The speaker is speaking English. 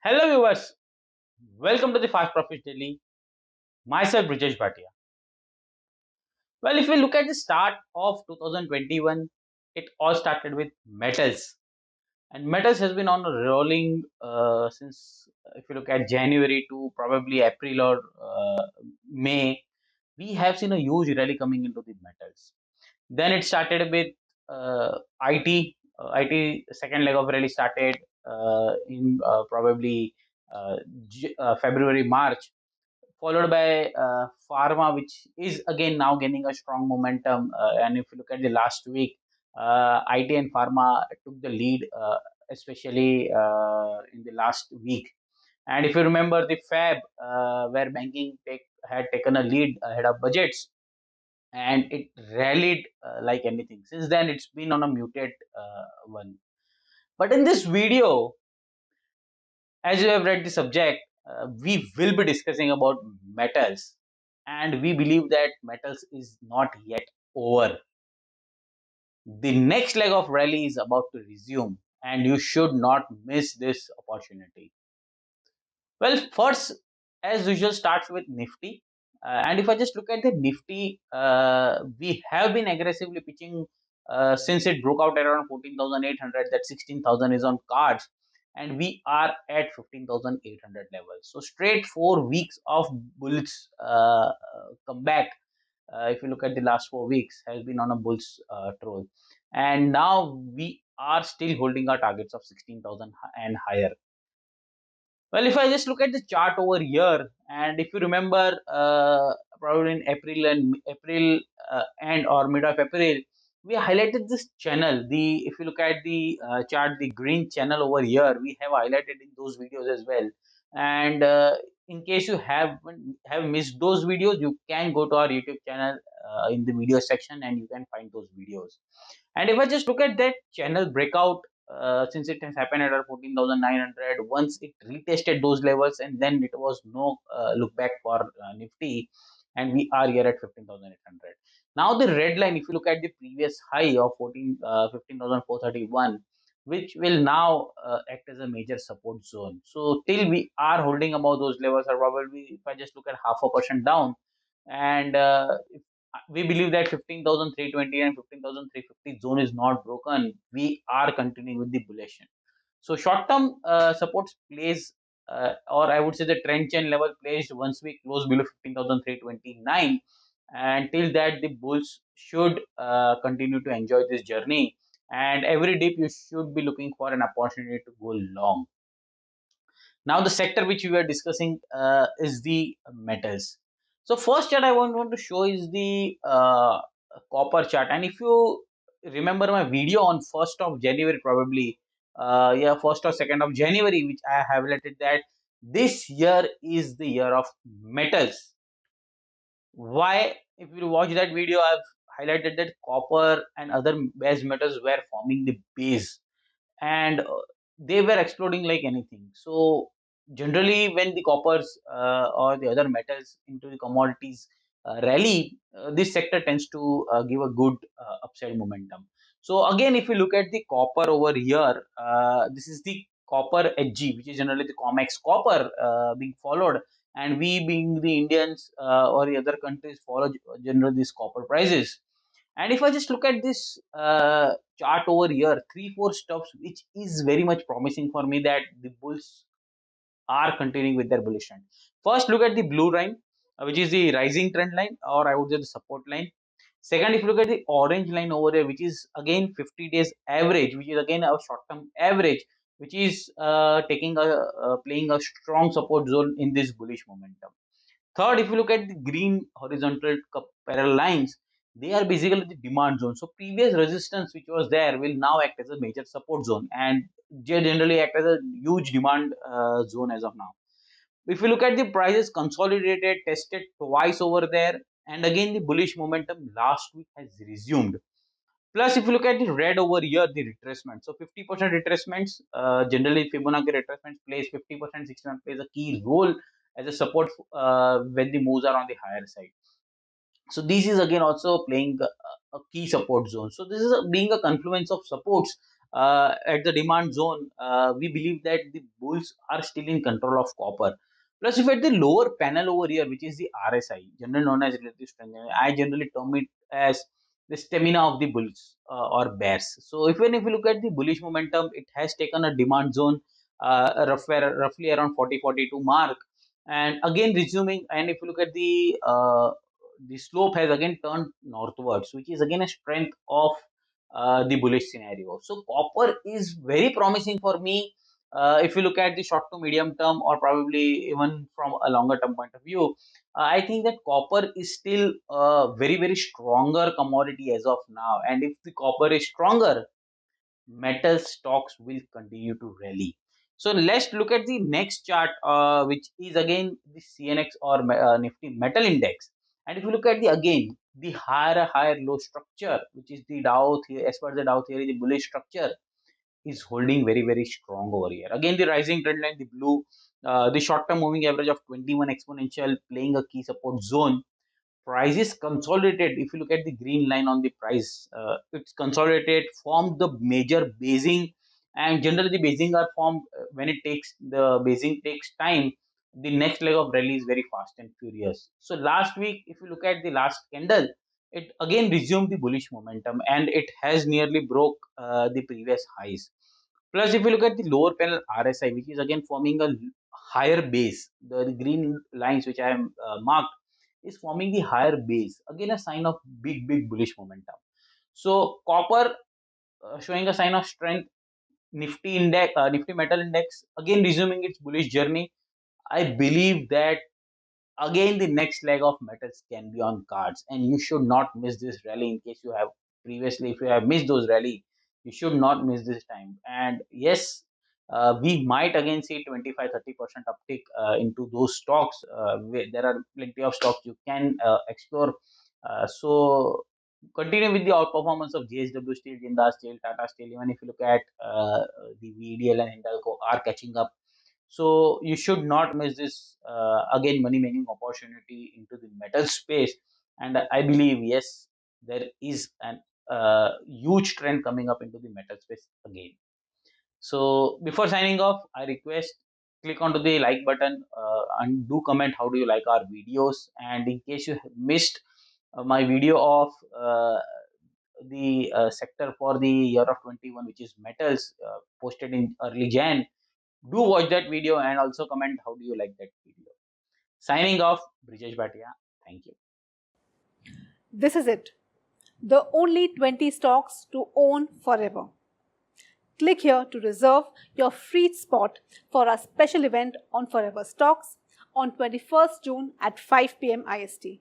Hello viewers, welcome to the Fast Profit Daily. Myself Brijesh Bhatia. Well, if we look at the start of 2021, it all started with metals, and metals has been on a rolling since if you look at January to probably April or May, we have seen a huge rally coming into the metals. Then it started with IT. IT second leg of rally started in probably February March, followed by pharma, which is again now gaining a strong momentum. And if you look at the last week, IT and pharma took the lead, especially in the last week. And if you remember the Fab, where had taken a lead ahead of budgets, and it rallied like anything. Since then, it's been on a muted one. But in this video, as you have read the subject, we will be discussing about metals, and we believe that metals is not yet over. The next leg of rally is about to resume, and you should not miss this opportunity. Well, first, as usual, starts with Nifty. And if I just look at the Nifty, we have been aggressively pitching since it broke out around 14,800, that 16,000 is on cards, and we are at 15,800 levels. So, straight 4 weeks of bulls comeback. If you look at the last 4 weeks, has been on a bulls troll, and now we are still holding our targets of 16,000 and higher. Well, if I just look at the chart over here, and if you remember, probably in April and or mid of April, we highlighted this channel. The if you look at the chart, the green channel over here, we have highlighted in those videos as well. And in case you have missed those videos, you can go to our YouTube channel in the video section, and you can find those videos. And if I just look at that channel breakout, since it has happened at 14,900, once it retested those levels, and then it was no look back for Nifty, and we are here at 15,800. Now the red line, if you look at the previous high of 15,431, which will now act as a major support zone. So till we are holding above those levels, or probably if I just look at 0.5% down, and we believe that 15,320 and 15,350 zone is not broken, we are continuing with the bullish. So short term supports plays, or I would say the trend chain level placed once we close below 15,329. And till that, the bulls should continue to enjoy this journey. And every dip, you should be looking for an opportunity to go long. Now, the sector which we were discussing is the metals. So, first chart I want to show is the copper chart. And if you remember my video on 1st of January, probably, 1st or 2nd of January, which I have highlighted that this year is the year of metals. Why? If you watch that video, I've highlighted that copper and other base metals were forming the base, and they were exploding like anything. So generally, when the coppers or the other metals into the commodities rally, this sector tends to give a good upside momentum. So again, if you look at the copper over here, this is the copper HG, which is generally the COMEX copper being followed, and we being the Indians or the other countries follow generally these copper prices. And if I just look at this chart over here, 3-4 stops, which is very much promising for me that the bulls are continuing with their bullish trend. First, look at the blue line, which is the rising trend line, or I would say the support line. Second, if you look at the orange line over here, which is again 50 days average, which is again a short-term average, which is playing a strong support zone in this bullish momentum. Third, if you look at the green horizontal parallel lines, they are basically the demand zone. So previous resistance which was there will now act as a major support zone, and they generally act as a huge demand zone as of now. If you look at the prices consolidated, tested twice over there, and again the bullish momentum last week has resumed. Plus, if you look at the red over here, the retracement. So 50% retracements, generally Fibonacci retracements plays 50%, 60% plays a key role as a support when the moves are on the higher side. So this is again also playing a key support zone. So this is being a confluence of supports. at the demand zone, we believe that the bulls are still in control of copper. Plus, if at the lower panel over here, which is the RSI, generally known as relative strength, I generally term it as the stamina of the bulls or bears. So, even if you look at the bullish momentum, it has taken a demand zone roughly around 40-42 mark, and again resuming. And if you look at the slope has again turned northwards, which is again a strength of the bullish scenario. So copper is very promising for me. If you look at the short to medium term, or probably even from a longer term point of view, I think that copper is still a very stronger commodity as of now. And if the copper is stronger, metal stocks will continue to rally. So let's look at the next chart, which is again the CNX or Nifty Metal Index. And if you look at the again the higher low structure, which is the Dow theory, as per the Dow theory, the bullish structure is holding very strong over here. Again, the rising trend line, the blue, the short term moving average of 21 exponential playing a key support zone. Prices consolidated. If you look at the green line on the price, it's consolidated, formed the major basing, and generally the basing are formed when it takes the basing takes time. The next leg of rally is very fast and furious. So last week, if you look at the last candle, it again resumed the bullish momentum, and it has nearly broke the previous highs. Plus, if you look at the lower panel RSI, which is again forming a higher base, the green lines which I am marked is forming the higher base, again a sign of big bullish momentum. So copper showing a sign of strength. Nifty metal index again resuming its bullish journey. I believe that again the next leg of metals can be on cards, and you should not miss this rally. In case you have previously, if you have missed those rally, you should not miss this time. And yes, we might again see 25-30% uptick into those stocks. There are plenty of stocks you can explore. So continue with the outperformance of JSW Steel, Jindal Steel, Tata Steel. Even if you look at the VDL and Hindalco are catching up, so you should not miss this again money making opportunity into the metal space. And I believe yes, there is an huge trend coming up into the metal space again. So before signing off, I request click onto the like button and do comment how do you like our videos. And in case you have missed my video of the sector for the year of 21, which is metals, posted in early Jan, do watch that video and also comment how do you like that video. Signing off, Brijesh Bhatia. Thank you. This is it. The only 20 stocks to own forever. Click here to reserve your free spot for our special event on Forever Stocks on 21st June at 5 p.m. IST.